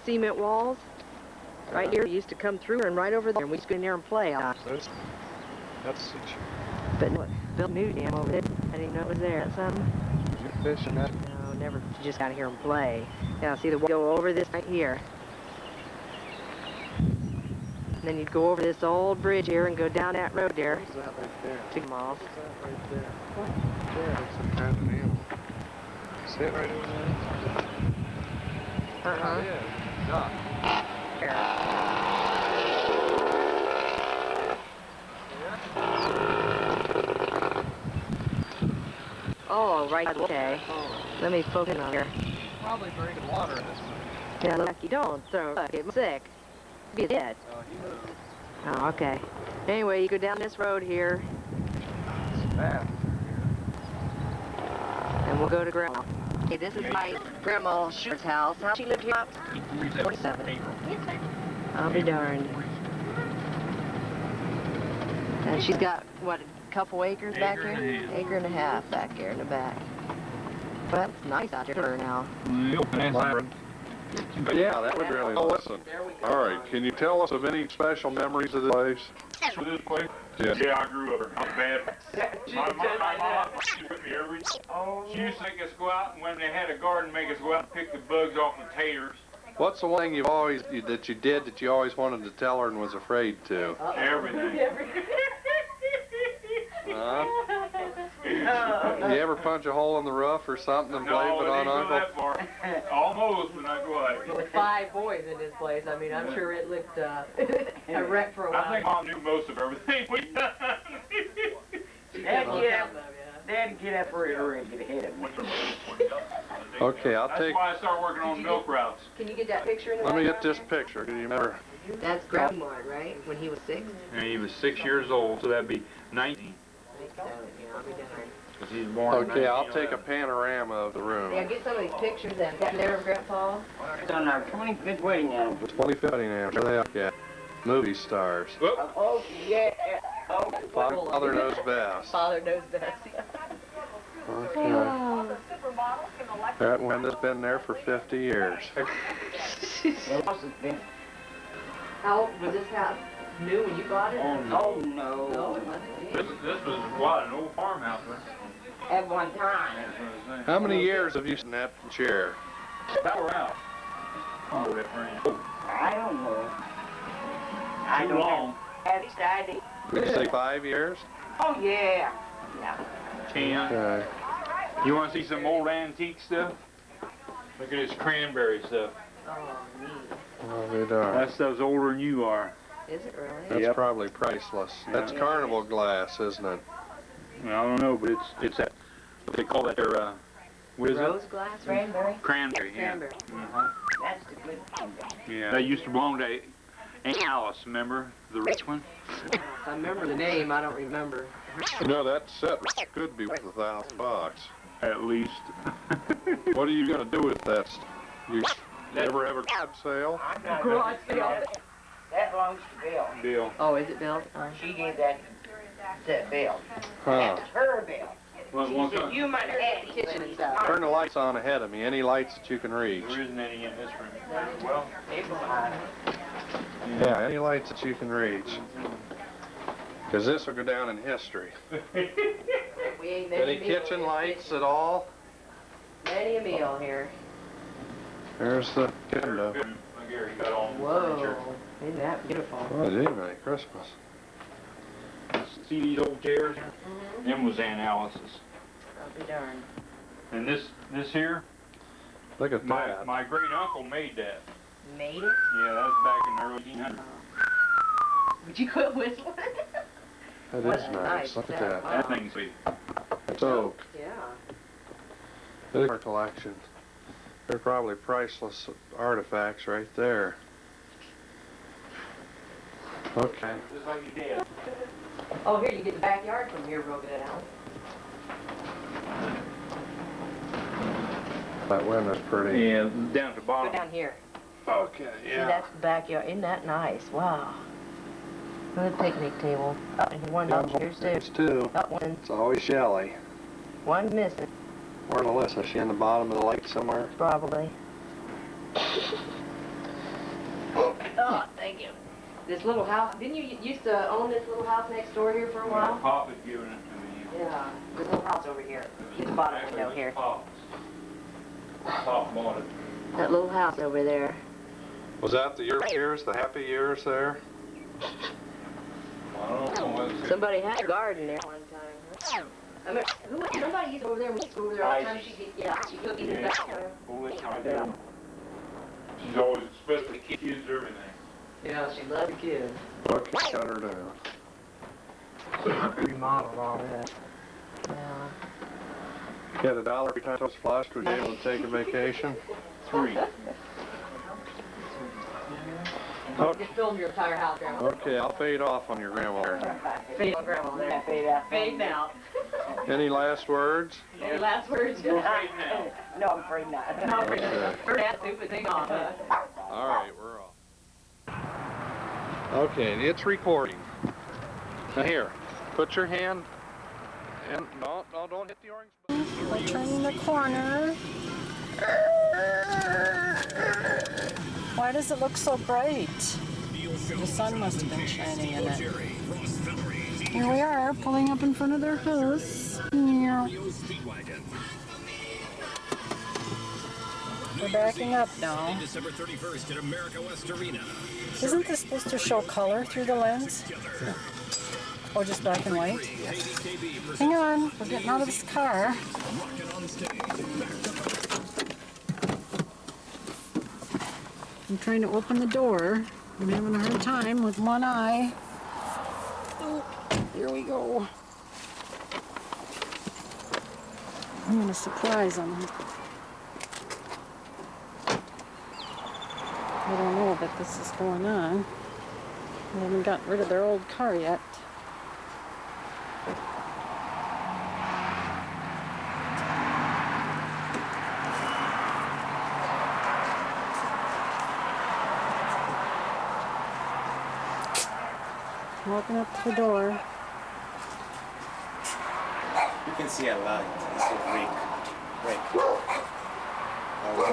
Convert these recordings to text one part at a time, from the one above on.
cement walls. Right here, you used to come through and right over there, and we used to go in there and play. That's But no, built a new dam over there. I didn't know it was there. That's something. you fishing that? No, never. You just gotta hear them play. Yeah, see the wall go over this right here. And then you'd go over this old bridge here and go down that road there. What's that right there? To Malls. What's that right there? What? There, it's some kind of animal. See it right over there? Uh-huh. Yeah, duck. Oh, right. Okay. Let me focus on here. Probably drinking water in this one. Yeah, look, you don't throw. Get sick. Be dead. He moved. Oh, okay. Anyway, you go down this road here, It's bad. and we'll go to Grandma. Okay, this is my Grandma Schuert's house. How she lived here? 47. I'll be darned. And she's got, what, a couple acres back here? Acre and a half back here in the back. Well, it's nice out here now. Yeah, that would really listen. All right, can you tell us of any special memories of this place? For this place? Yeah. Yeah, I grew up not bad. My mom she with me every. She used to make us go out, and when they had a garden, make us go out and pick the bugs off the taters. What's the one thing you always wanted to tell her and was afraid to? Everything. You ever punch a hole in the roof or something and blame it No, on it didn't go Uncle? that far. Almost, but not quite. With 5 boys in this place, I mean, I'm sure it looked a wreck for a while. I think Mom knew most of everything we done. Dad, get up early and get ahead of me. Okay, That's why I started working on milk routes. Can you get that picture in the let me get background? this picture. Do you remember? That's Grandma, right? When he was 6? And he was 6 years old, so that'd be 19. Yeah, I'll be darned. Because he's born in Okay, I'll 1911. take a panorama of the Yeah, room. get some of these pictures and that there of Grandpa. It's on our 25th wedding anniversary. 2050 now. Where they look at? Movie stars. Oh, yeah. Oh, Father knows best. Father knows best. Okay. That one has been there for 50 years. the house has been. How was this house new when you bought it? Oh, no. No, it wasn't. This was what, an old farmhouse, right? At one time. That's what I'm saying. How many years have you sat in that chair? Power out. Oh, that friend. I don't know. I Too don't long. have this idea. Would you say 5 years? Oh, yeah. Yeah. 10. Okay. You want to see some old antique stuff? Look at this cranberry stuff. Oh, neat. Well, we don't. That stuff's older than you are. Is it really? That's Yep. probably priceless. That's carnival glass, isn't it? Well, I don't know, but it's that, what they call that there, what is Rose it? glass, rainberry? Cranberry, yeah. Cranberry. That's the good thing. Yeah. That used to belong to Aunt Alice, remember? The rich one? I remember the name, I don't remember. You know, that set could be worth $1,000. At least. What are you going to do with that? You ever have a garage sale? I'm not Garage sale. That belongs to Bill. Bill. Oh, is it Bill? She gave that to Bill. Huh. That was her bill. Well, She one said, time. you might have had it. Kitchen and stuff. Turn the lights on ahead of me. Any lights that you can reach. There isn't any in this room. Well, It was mine. Yeah, any lights that you can reach. Because this will go down in history. We ain't Any kitchen lights at all? Many a meal here. There's the window. Gary got on Whoa, furniture. isn't that beautiful? Oh, gee, Merry Christmas. See these old chairs? Them was Aunt Alice's. I'll be darned. And this here, Look at that. my great uncle made that. Made it? Yeah, that was back in the early 1800s. Would you quit whistling? That What is a nice. nice Look at set. that. That thing's big. It's oak. Yeah. Look at our collection. They're probably priceless artifacts right there. Okay. Just like you did. Oh, here, you get the backyard from here real good, Alan. That window's pretty. Yeah, down at the Go bottom. down here. Okay, See, that's the backyard. Isn't that nice? Wow. Look at the picnic table. Oh, and one downstairs, too. There's two. Oh, one. It's always Shelley. One's missing, Where's Alyssa? Is she in the bottom of the lake somewhere? probably. Oh, thank you. This little house, didn't you used to own this little house next door here for a while? Pop had given it to me. Yeah. This little house over here. This bottom window here. Pop bought it. That little house over there. Was that the years, the happy years there? I don't know whether it's- Somebody had a garden there one time. I mean, somebody used to go over there, we used to go over there all the time. She cooked in the back. Foolish idea. She's always, especially kids, everything. Yeah, she loved the kids. What can shut her down? Remodeled all that. Yeah. Get $1 every time it was flushed, was you able to take a vacation? 3. Just film your entire house, Grandma. Okay, I'll fade off on your grandma there. Fade on Grandma there. Fade out. Fade now. Any last words? Any last words? No, I'm afraid not. No, for that stupid thing on. All right, we're off. Okay, it's recording. Now here, put your hand, and no, don't hit the orange button. We're turning the corner. Why does it look so bright? The sun must have been shining in it. Here we are, pulling up in front of their house. Yeah. We're backing up now. December 31st at America West Arena. Isn't this supposed to show color through the lens? Or just black and white? Hang on, we're getting out of this car. I'm trying to open the door. I'm having a hard time with one eye. Oh, here we go. I'm gonna surprise them. I don't know that this is going on. They haven't gotten rid of their old car yet. Walking up to the door. You can see a light. It's a break.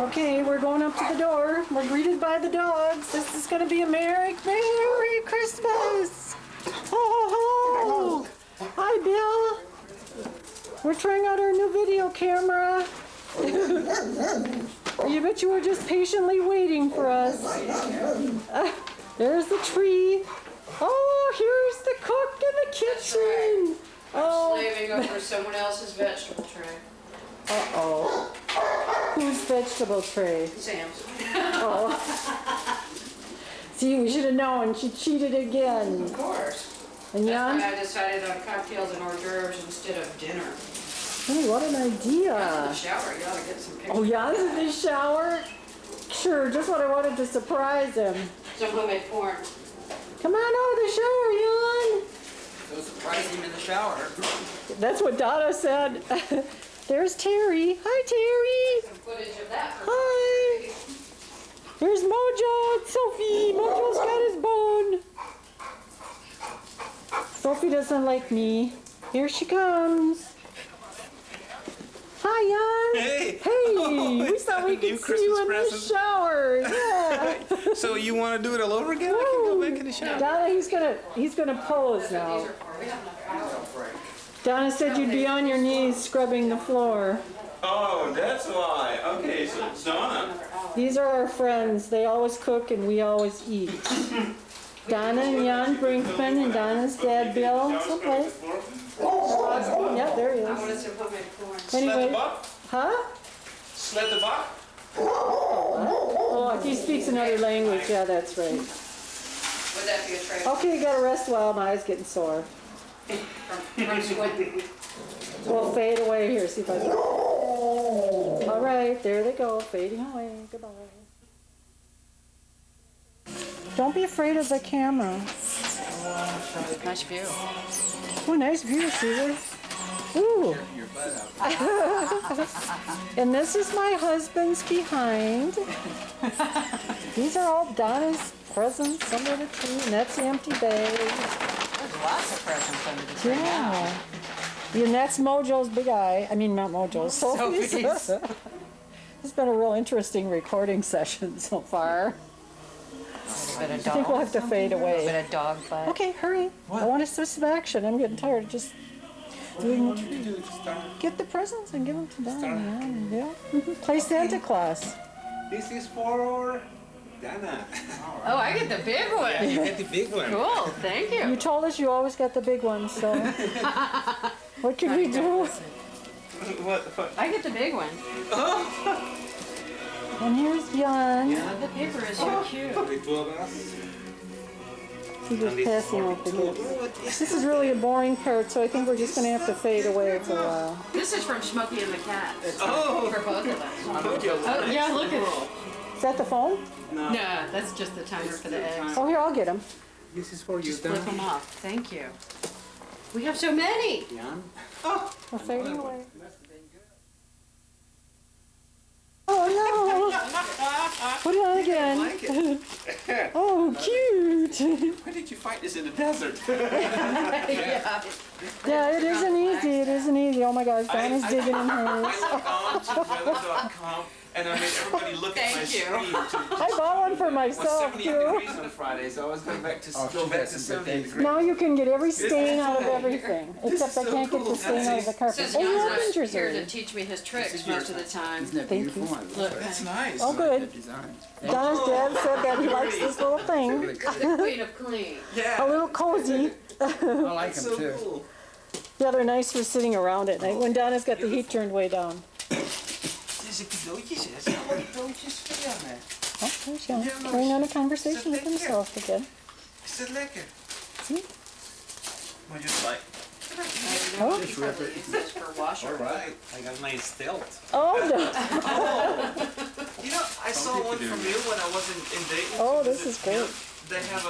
Okay, we're going up to the door. We're greeted by the dogs. This is going to be a Merry Christmas. Ho, ho, ho. Hi, Bill. We're trying out our new video camera. You bet you were just patiently waiting for us. There's the tree. Oh, here's the cook in the kitchen. Oh. Slaving over someone else's vegetable tray. Uh-oh. Whose vegetable tray? Sam's. Oh. See, we should have known. She cheated again. Of course. And That's Jan? why I decided on cocktails and hors d'oeuvres instead of dinner. Hey, what an In the idea. shower, you ought to get some pictures. Oh, Jan's in the shower? Sure, just what I wanted to surprise him. Some homemade porn. Come on out of the shower, Jan. So surprise him in the shower. That's what Donna said. There's Terry. Hi, Terry. Some footage of that. Hi. Here's Mojo and Sophie. Mojo's got his bone. Sophie doesn't like me. Here she comes. Hi, Jan. Hey. Hey. We thought we New could see you in Christmas the present. shower. Yeah. So you want to do it all over again? I can go back in the shower. Donna, he's gonna pose now. Donna said you'd be on your knees scrubbing the floor. Oh, that's why. Okay, so it's Donna. These are our friends. They always cook and we always eat. Donna and Jan Brinkman and Donna's dad Bill. Someplace. Yeah, there he I wanted is. some homemade porn. Anyway, buck? huh? Slet the buck? Oh, if he speaks another language, yeah, that's right. Would that be a tray Okay, gotta rest a while. My eyes getting sore. from squinting? We'll fade away here. See if I can. All right, there they go, fading away. Goodbye. Don't be afraid of the camera. Nice view. Oh, nice view, Caesar. Ooh. And this is my husband's behind. These are all Donna's presents under the tree, and that's the empty bag. There's lots of presents under the tree now. Yeah. And that's Mojo's big eye. I mean, not Mojo's, Sophie's. It's been a real interesting recording session so far. A bit of I dog. think we'll have to fade A away. bit of dog butt. Okay, hurry. I want to see some action. I'm getting tired of just doing. Get the presents and give them to Donna. Yeah. Play Santa Claus. This is for Dana. Oh, I get the big one. You get the big one. Cool, thank You you. told us you always got the big ones, so what can we do? What? I get the big one. And here's Jan. The paper is so cute. The two of us. He's just passing out the gifts. This is really a boring part, so I think we're just going to have to fade away for a while. This is from Smokey and the Cat. Oh. For both of us. Oh, Oh, yeah, look at it. Is that the phone? No, that's just the timer for the eggs. Oh, here, I'll get them. This is for you, Just flip them off. Thank you. We have so many. We're fading away. Oh, no. Put it on again. Oh, cute. Why did you fight this in the desert? Yeah. Yeah, it isn't easy. It isn't easy. Oh, my gosh. Donna's digging in hers. I logged on to weather.com and I made everybody look at my Thank you. screen. I bought one for It was myself, 78 too. degrees on a Friday, so I was going back to go back to 78 degrees. Now you can get every stain out of everything, except I so can't get the cool. stain out of the carpet. Since Oh, John's you're not injured here to already. teach me his tricks most of the time. Thank you. Look, That's nice. Oh, good. Donna's dad said that he likes this little thing. the queen of clean. A Yeah. little cozy. That's so cool. Yeah, they're nice for sitting around at night when Donna's got the heat turned way down. Deze cadeautjes, hè. Zijn allemaal cadeautjes voor jou, hè. Oh, there's Jan, carrying on a conversation with himself again. Is dat lekker? See? Maar just like... Oh, It says for washer. Alright, I got a nice stealth. oh no. You know, I saw one from you when I was in Dayton. Oh, this is great. They have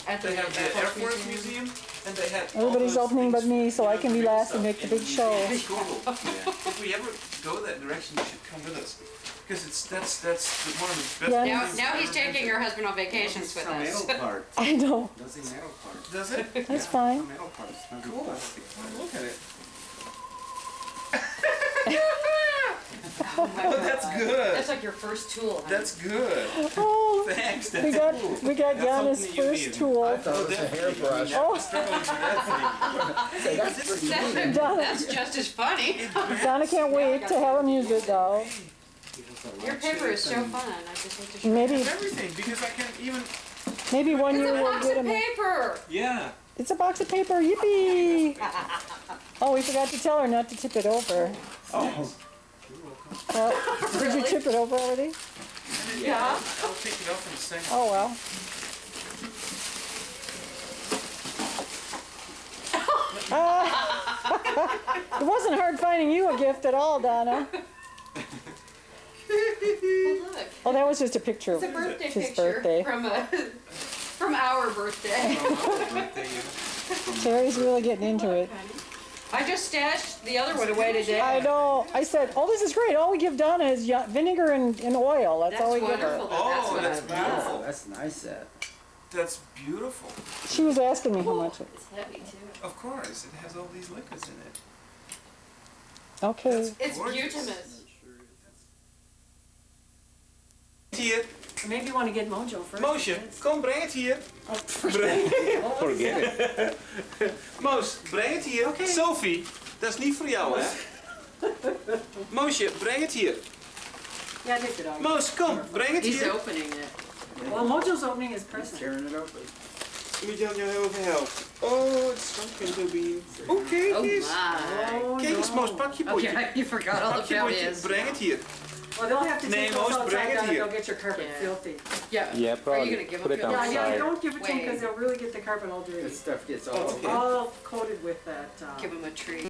At they have the Air Force Museum, and they had. all Everybody's those opening but things me, so I can be for last and make the big show. It's cool. If we ever go that direction, you should come with us, because that's one of the best. Yeah. Now, things now I've he's ever been taking to. your husband on vacations with us. part. I know. That's a metal part. Does it? That's fine. Metal part. It's not cool. Look at it. Oh, my Oh, that's God. good. That's like your first tool. Huh? That's good. Oh, Thanks. we got Jana's something you first need. tool. Oh, that's a hairbrush. Oh, That's just as funny. Donna can't wait to have him use it though. Your paper is so fun. I just hate to show Maybe, Everything, because I can even. maybe one It's year a we'll box get of him. paper. Yeah. It's a box of paper, yippee! Oh, we forgot to tell her not to tip it over. Oh. Did you tip it over already? Yeah. I'll take it off in a second. Oh, well. It wasn't hard finding you a gift at all, Donna. Well, look. Oh, that was just a picture of It's a birthday his picture birthday. from our birthday. Terry's really getting into it. I just stashed the other one away today. I know. I said, oh, this is great. All we give Donna is vinegar and oil. That's all we give wonderful. her. That's Oh, what that's I love. beautiful. That's nice, that. That's beautiful. She was asking me how much it. It's heavy too. Of course, it has all these liquids in it. Okay. It's Gorgeous. Butamus. Hier, Maybe you want to get Mojo first. Moosje, kom, breng het hier. Forget it. Moos, breng het hier. Sophie, dat is niet voor jou, hè? Moosje, breng het hier. Yeah, take it out. Moos, kom, breng het He's hier. opening it. Well, Mojo's opening his present. Tearing it open. Moet je jou heel veel helpen? Oh, het is van Kinderbean. Oeh, kijk Oh eens. my. Kijk eens, Moos, pak je potje. Okay, you forgot all Pak je about potje, his. breng het hier. Well, they'll have to Nee, take those Moos, breng outside het down and hier. they'll get your carpet Yeah. filthy. Yeah. Yeah, Are probably you gonna give put him it to him? Yeah, outside. don't give it to them Wait. because they'll really get the carpet all dirty. This stuff gets all Oh, okay. All coated with that. Give him a treat.